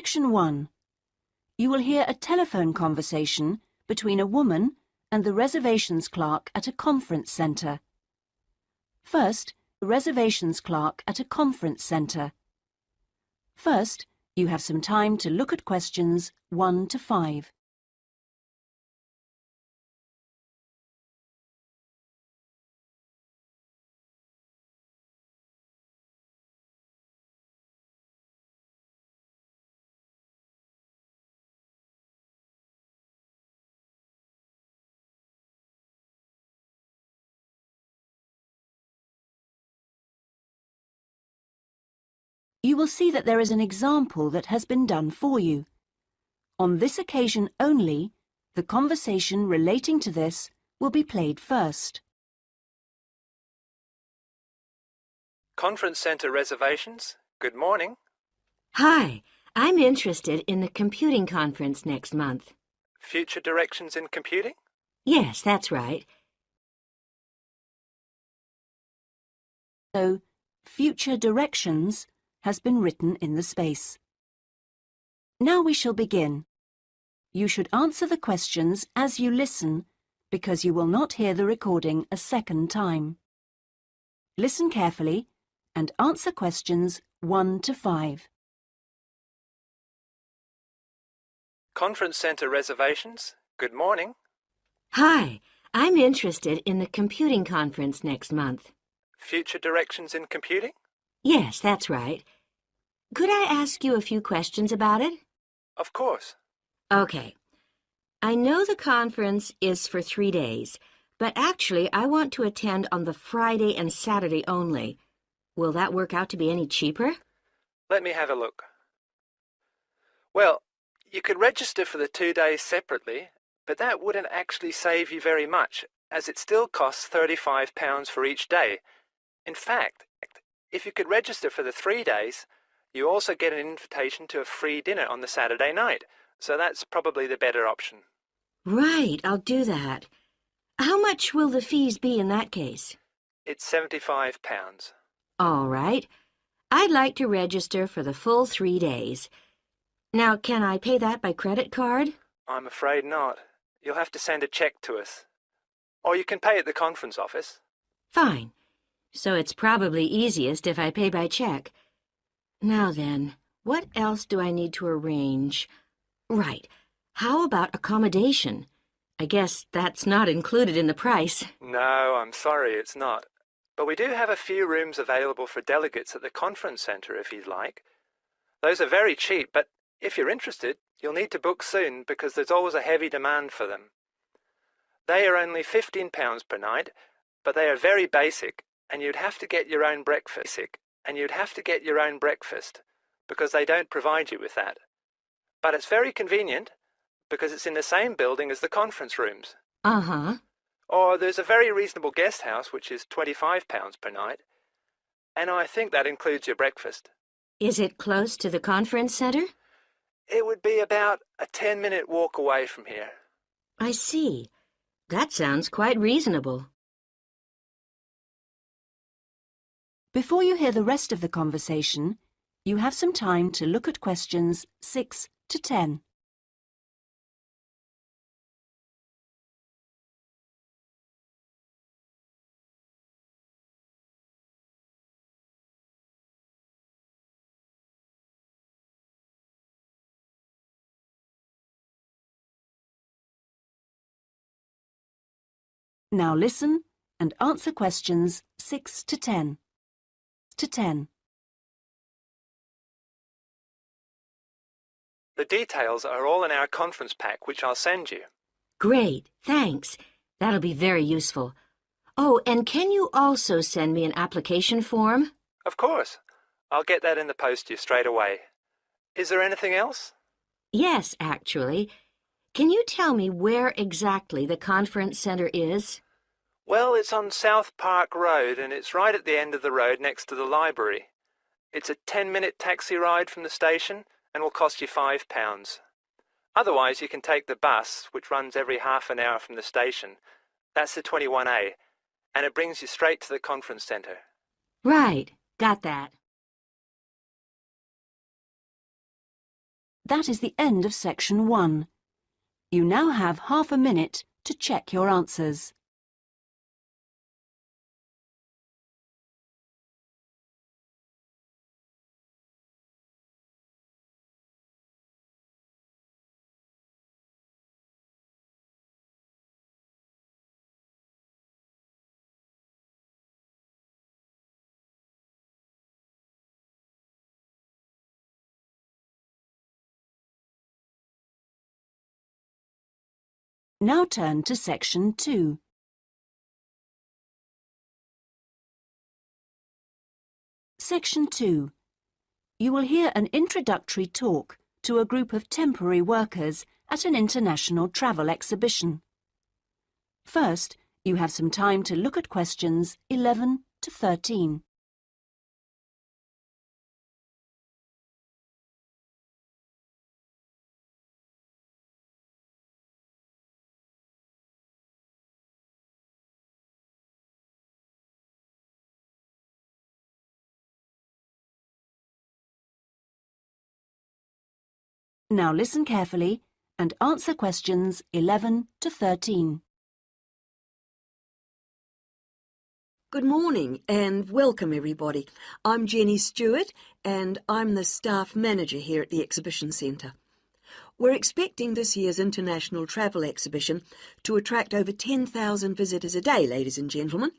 Section 1. You will hear a telephone conversation between a woman and the reservations clerk at a conference centre. First, the reservations clerk at a conference centre. First, you have some time to look at questions 1 to 5. You will see that there is an example that has been done for you. On this occasion only, the conversation relating to this will be played first. Conference Centre reservations. Good morning. Hi, I'm interested in the computing conference next month. Future directions in computing? Yes, that's right. So, future directions has been written in the space. Now we shall begin. You should answer the questions as you listen because you will not hear the recording a second time. Listen carefully and answer questions 1 to 5. Conference Centre reservations. Good morning. Hi, I'm interested in the computing conference next month. Future directions in computing? Yes, that's right. Could I ask you a few questions about it? Of course. Okay. I know the conference is for 3 days, but actually I want to attend on the Friday and Saturday only. Will that work out to be any cheaper? Let me have a look. Well, you could register for the 2 days separately, but that wouldn't actually save you very much, as it still costs £35 for each day. In fact, if you could register for the 3 days, you also get an invitation to a free dinner on the Saturday night, so that's probably the better option. Right, I'll do that. How much will the fees be in that case? It's £75. All right. I'd like to register for the full 3 days. Now, can I pay that by credit card? I'm afraid not. You'll have to send a cheque to us. Or you can pay at the conference office. Fine. So it's probably easiest if I pay by check. Now then, what else do I need to arrange? Right. How about accommodation? I guess that's not included in the price. No, I'm sorry, it's not. But we do have a few rooms available for delegates at the conference centre if you'd like. Those are very cheap, but if you're interested, you'll need to book soon because there's always a heavy demand for them. They are only £15 per night, but they are very basic, and you'd have to get your own breakfast. Because they don't provide you with that. But it's very convenient because it's in the same building as the conference rooms. Uh-huh. Or there's a very reasonable guest house which is £25 per night, and I think that includes your breakfast. Is it close to the conference center? It would be about a 10-minute walk away from here. I see. That sounds quite reasonable. Before you hear the rest of the conversation, you have some time to look at questions 6 to 10. Now listen and answer questions 6 to 10. The details are all in our conference pack, which I'll send you. Great, thanks. That'll be very useful. Oh, and can you also send me an application form? Of course. I'll get that in the post to you straight away. Is there anything else? Yes, actually. Can you tell me where exactly the conference center is? Well, it's on South Park Road, and it's right at the end of the road next to the library. It's a 10-minute taxi ride from the station and will cost you £5. Otherwise, you can take the bus, which runs every half an hour from the station. That's the 21A, and it brings you straight to the conference centre. Right, got that. That is the end of section 1. You now have half a minute to check your answers. Now turn to section 2. Section 2. You will hear an introductory talk to a group of temporary workers at an international travel exhibition. First, you have some time to look at questions 11 to 13. Now listen carefully and answer questions 11 to 13. Good morning and welcome everybody. I'm Jenny Stewart and I'm the staff manager here at the Exhibition Centre. We're expecting this year's International Travel Exhibition to attract over 10,000 visitors a day, ladies and gentlemen,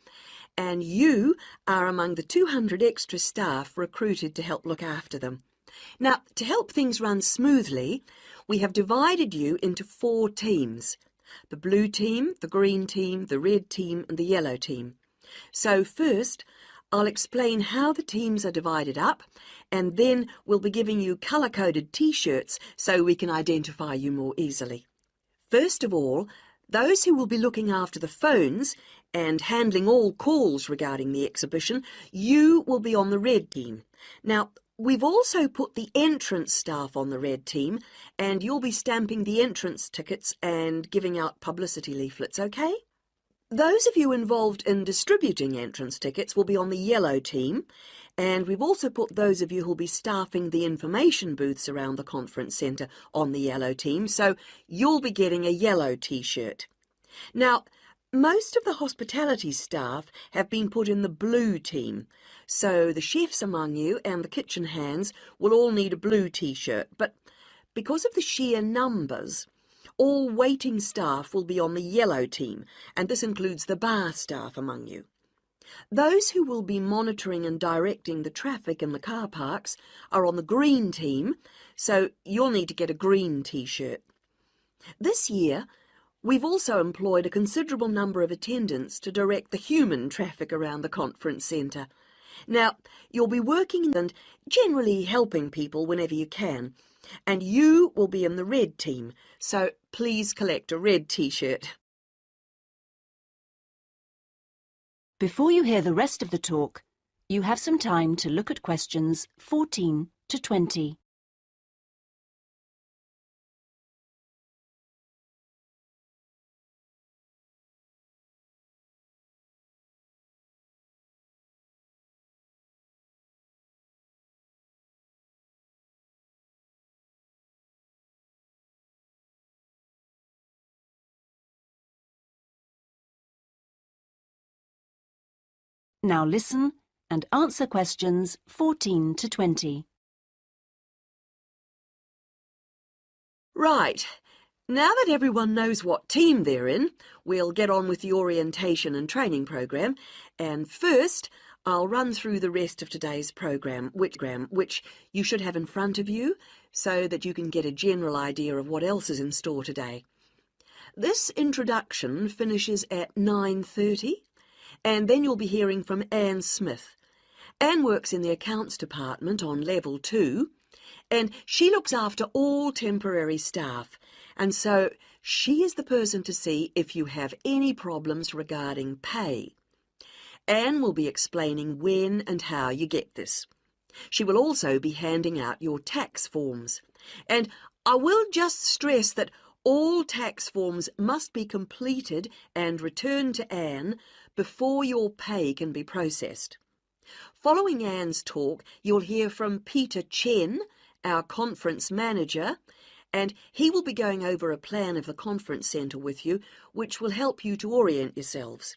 and you are among the 200 extra staff recruited to help look after them. Now, to help things run smoothly, we have divided you into 4 teams: the blue team, the green team, the red team and the yellow team. So first, I'll explain how the teams are divided up, and then we'll be giving you colour-coded T-shirts so we can identify you more easily. First of all, those who will be looking after the phones and handling all calls regarding the exhibition, you will be on the red team. Now, we've also put the entrance staff on the red team, and you'll be stamping the entrance tickets and giving out publicity leaflets, okay? Those of you involved in distributing entrance tickets will be on the yellow team, and we've also put those of you who'll be staffing the information booths around the conference centre on the yellow team, so you'll be getting a yellow T-shirt. Now, most of the hospitality staff have been put in the blue team, so the chefs among you and the kitchen hands will all need a blue T-shirt, but because of the sheer numbers, all waiting staff will be on the yellow team, and this includes the bar staff among you. Those who will be monitoring and directing the traffic in the car parks are on the green team, so you'll need to get a green T-shirt. This year, we've also employed a considerable number of attendants to direct the human traffic around the conference centre. Now, you'll be working and generally helping people whenever you can, and you will be in the red team, so please collect a red T-shirt. Before you hear the rest of the talk, you have some time to look at questions 14 to 20. Now listen and answer questions 14 to 20. Right, now that everyone knows what team they're in, we'll get on with the orientation and training program, and first I'll run through the rest of today's program, which you should have in front of you so that you can get a general idea of what else is in store today. This introduction finishes at 9:30. And then you'll be hearing from Anne Smith. Anne works in the accounts department on level 2, and she looks after all temporary staff, and so she is the person to see if you have any problems regarding pay. Anne will be explaining when and how you get this. She will also be handing out your tax forms, and I will just stress that all tax forms must be completed and returned to Anne before your pay can be processed. Following Anne's talk, you'll hear from Peter Chen our conference manager, and he will be going over a plan of the conference centre with you, which will help you to orient yourselves.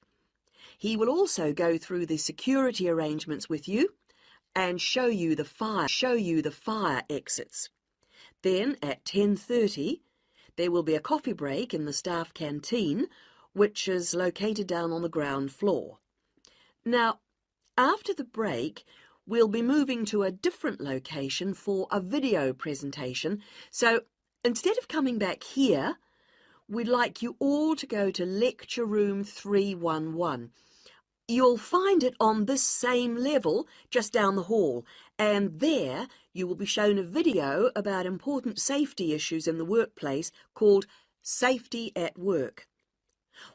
He will also go through the security arrangements with you and show you the fire exits. Then at 10:30, there will be a coffee break in the staff canteen, which is located down on the ground floor. Now, after the break, we'll be moving to a different location for a video presentation, so instead of coming back here, we'd like you all to go to Lecture Room 311. You'll find it on this same level just down the hall, and there you will be shown a video about important safety issues in the workplace called Safety at Work.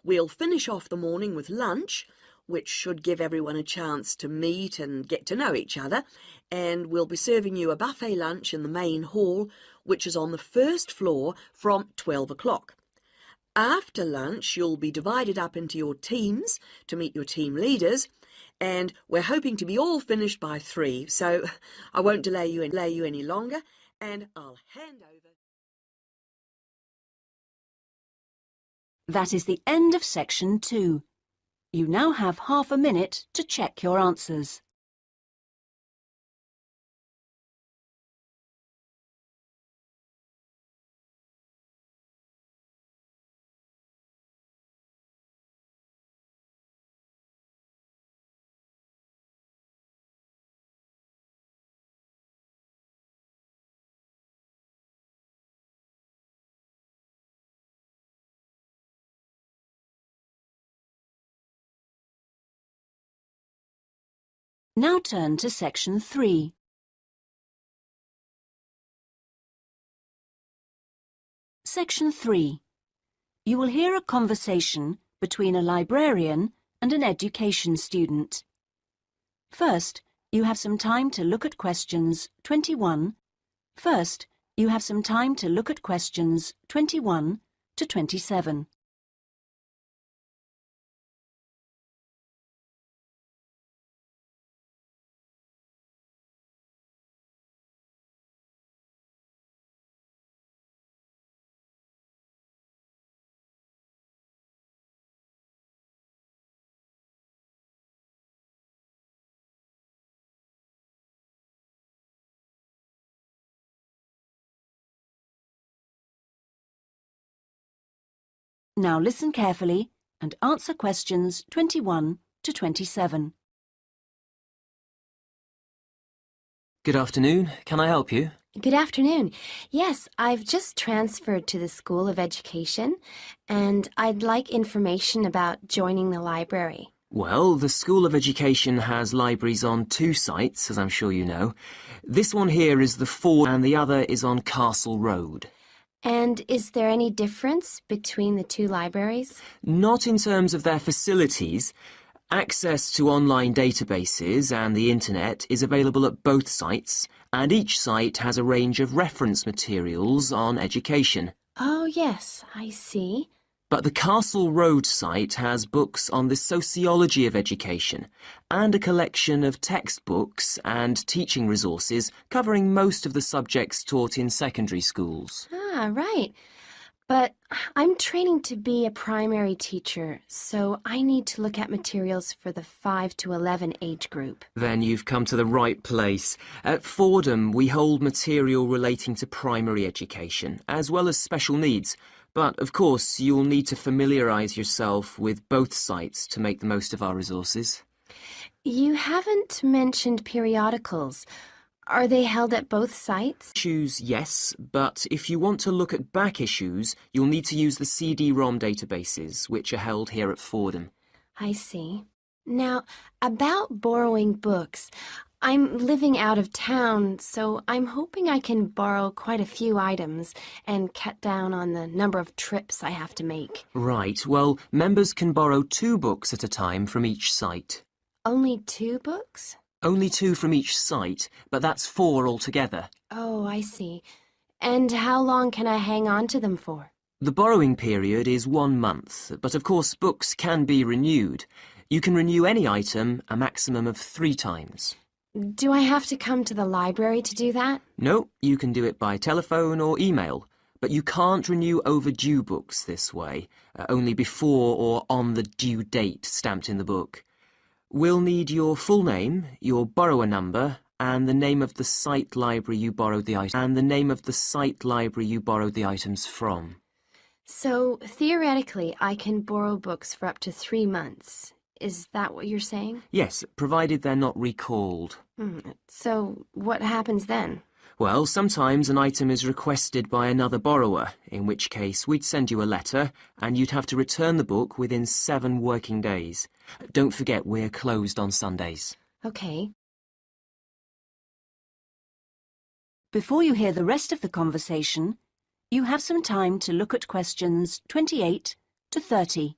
We'll finish off the morning with lunch, which should give everyone a chance to meet and get to know each other, and we'll be serving you a buffet lunch in the main hall, which is on the first floor from 12 o'clock. After lunch, you'll be divided up into your teams to meet your team leaders, and we're hoping to be all finished by 3, so I won't delay you any longer, and I'll hand over. That is the end of section 2. You now have half a minute to check your answers. Now turn to section 3. Section 3. You will hear a conversation between a librarian and an education student. First, you have some time to look at questions 21. First, you have some time to look at questions 21 to 27. Now listen carefully and answer questions 21 to 27. Good afternoon. Can I help you? Good afternoon. Yes, I've just transferred to the School of Education, and I'd like information about joining the library. Well, the School of Education has libraries on 2 sites, as I'm sure you know. This one here is the Ford and the other is on Castle Road. And is there any difference between the 2 libraries? Not in terms of their facilities. Access to online databases and the internet is available at both sites, and each site has a range of reference materials on education. Oh, yes, I see. But the Castle Road site has books on the sociology of education and a collection of textbooks and teaching resources covering most of the subjects taught in secondary schools. Ah, right. But I'm training to be a primary teacher, so I need to look at materials for the 5 to 11 age group. Then you've come to the right place. At Fordham, we hold material relating to primary education, as well as special needs. But, of course, you'll need to familiarise yourself with both sites to make the most of our resources. You haven't mentioned periodicals. Are they held at both sites? Issues, yes, but if you want to look at back issues, you'll need to use the CD-ROM databases, which are held here at Fordham. I see. Now, about borrowing books, I'm living out of town, so I'm hoping I can borrow quite a few items and cut down on the number of trips I have to make. Right, well, members can borrow 2 books at a time from each site. Only 2 books? Only 2 from each site, but that's 4 altogether. Oh, I see. And how long can I hang on to them for? The borrowing period is 1 month, but of course books can be renewed. You can renew any item a maximum of 3 times. Do I have to come to the library to do that? No, you can do it by telephone or email, but you can't renew overdue books this way, only before or on the due date stamped in the book. We'll need your full name, your borrower number, and the name of the site library you borrowed the items from. So, theoretically, I can borrow books for up to 3 months. Is that what you're saying? Yes, provided they're not recalled. So, what happens then? Well, sometimes an item is requested by another borrower, in which case we'd send you a letter and you'd have to return the book within 7 working days. Don't forget we're closed on Sundays. Okay. Before you hear the rest of the conversation, you have some time to look at questions 28 to 30.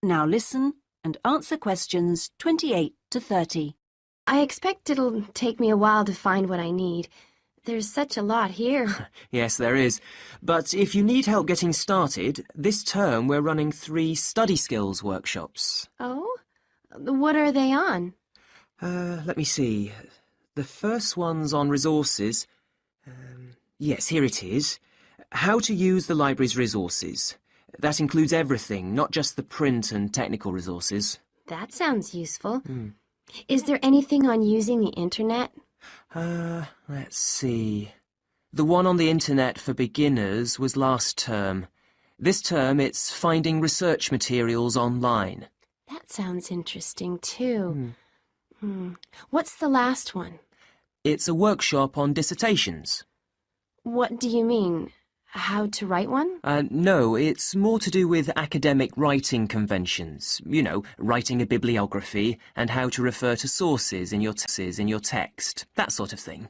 Now listen and answer questions 28 to 30. I expect it'll take me a while to find what I need. There's such a lot here. Yes, there is. But if you need help getting started, this term we're running 3 study skills workshops. Oh? What are they on? Let me see. The first one's on resources. Yes, here it is. How to use the library's resources. That includes everything, not just the print and technical resources. That sounds useful. Is there anything on using the internet? Let's see. The one on the internet for beginners was last term. This term it's finding research materials online. That sounds interesting too. What's the last one? It's a workshop on dissertations. What do you mean? How to write one? No, it's more to do with academic writing conventions. You know, writing a bibliography and how to refer to sources in your text, that sort of thing.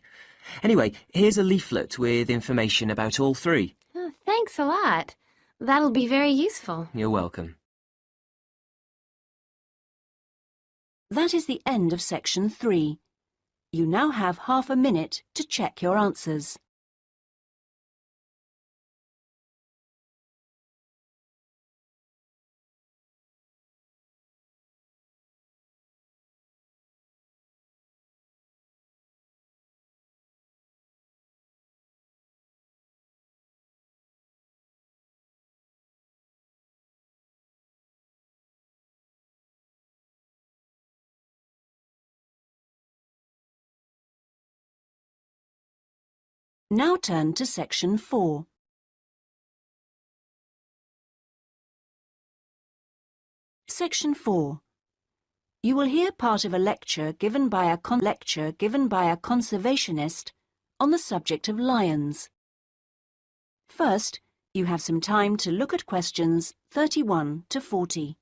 Anyway, here's a leaflet with information about all 3. Oh, thanks a lot. That'll be very useful. You're welcome. That is the end of section 3. You now have half a minute to check your answers. Now turn to section 4. Section 4. You will hear part of a lecture given by a conservationist on the subject of lions. First, you have some time to look at questions 31 to 40.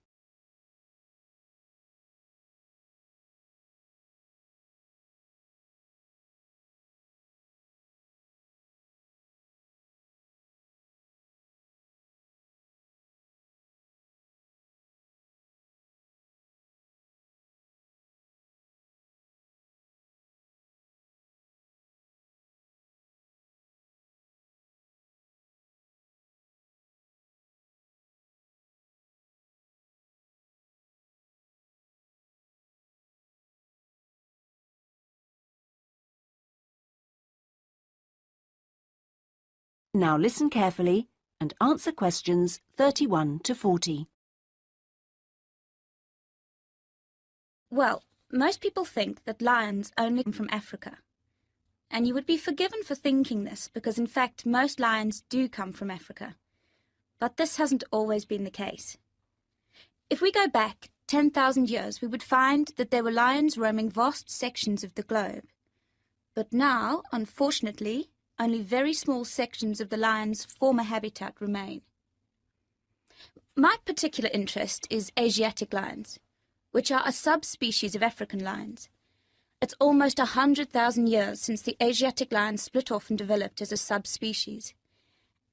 Now listen carefully and answer questions 31 to 40. Well, most people think that lions only come from Africa. And you would be forgiven for thinking this because, in fact, most lions do come from Africa. But this hasn't always been the case. If we go back 10,000 years, we would find that there were lions roaming vast sections of the globe. But now, unfortunately, only very small sections of the lion's former habitat remain. My particular interest is Asiatic lions, which are a subspecies of African lions. It's almost 100,000 years since the Asiatic lion split off and developed as a subspecies.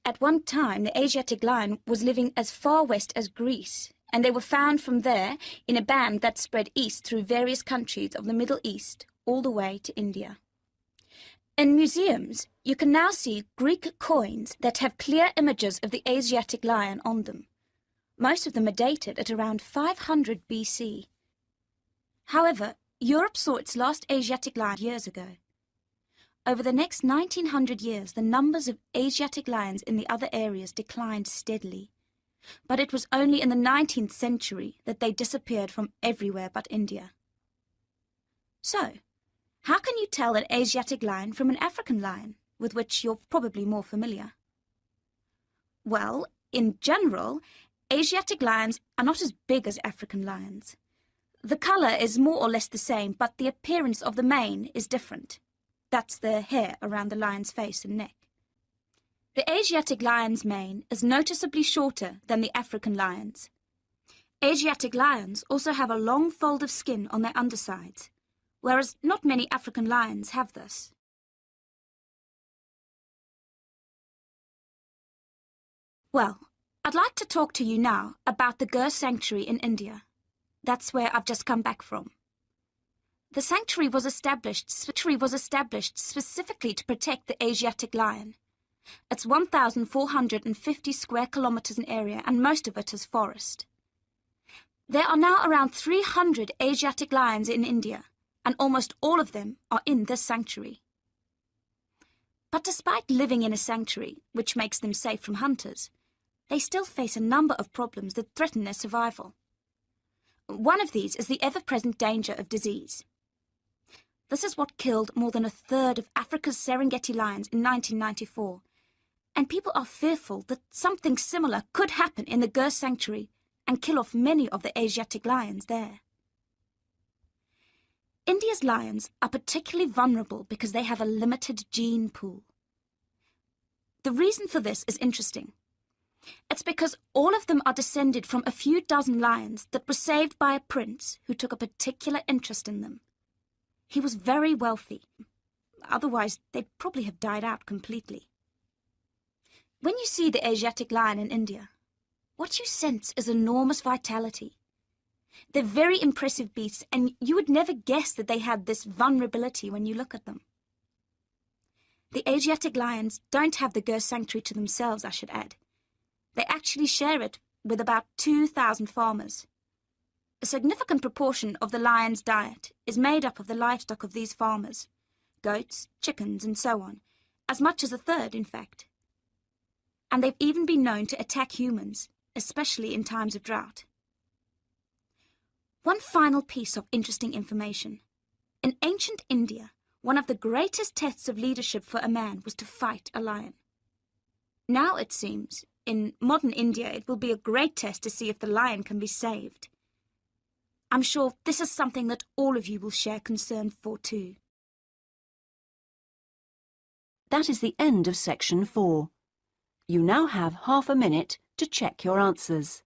At one time, the Asiatic lion was living as far west as Greece, and they were found from there in a band that spread east through various countries of the Middle East all the way to India. In museums, you can now see Greek coins that have clear images of the Asiatic lion on them. Most of them are dated at around 500 BC. However, Europe saw its last Asiatic lion years ago. Over the next 1900 years, the numbers of Asiatic lions in the other areas declined steadily. But it was only in the 19th century that they disappeared from everywhere but India. So, how can you tell an Asiatic lion from an African lion, with which you're probably more familiar? Well, in general, Asiatic lions are not as big as African lions. The colour is more or less the same, but the appearance of the mane is different. That's the hair around the lion's face and neck. The Asiatic lion's mane is noticeably shorter than the African lion's. Asiatic lions also have a long fold of skin on their undersides, whereas not many African lions have this. Well, I'd like to talk to you now about the Gir Sanctuary in India. That's where I've just come back from. The sanctuary was established specifically to protect the Asiatic lion. It's 1,450 square kilometres in area, and most of it is forest. There are now around 300 Asiatic lions in India, and almost all of them are in this sanctuary. But despite living in a sanctuary, which makes them safe from hunters, they still face a number of problems that threaten their survival. One of these is the ever-present danger of disease. This is what killed more than a third of Africa's Serengeti lions in 1994, and people are fearful that something similar could happen in the Gir Sanctuary and kill off many of the Asiatic lions there. India's lions are particularly vulnerable because they have a limited gene pool. The reason for this is interesting. It's because all of them are descended from a few dozen lions that were saved by a prince who took a particular interest in them. He was very wealthy. Otherwise, they'd probably have died out completely. When you see the Asiatic lion in India, what you sense is enormous vitality. They're very impressive beasts, and you would never guess that they had this vulnerability when you look at them. The Asiatic lions don't have the Gir Sanctuary to themselves, I should add. They actually share it with about 2,000 farmers. A significant proportion of the lion's diet is made up of the livestock of these farmers, goats, chickens, and so on, as much as a third, in fact. And they've even been known to attack humans, especially in times of drought. One final piece of interesting information. In ancient India, one of the greatest tests of leadership for a man was to fight a lion. Now, it seems, in modern India, it will be a great test to see if the lion can be saved. I'm sure this is something that all of you will share concern for too. That is the end of section 4. You now have half a minute to check your answers.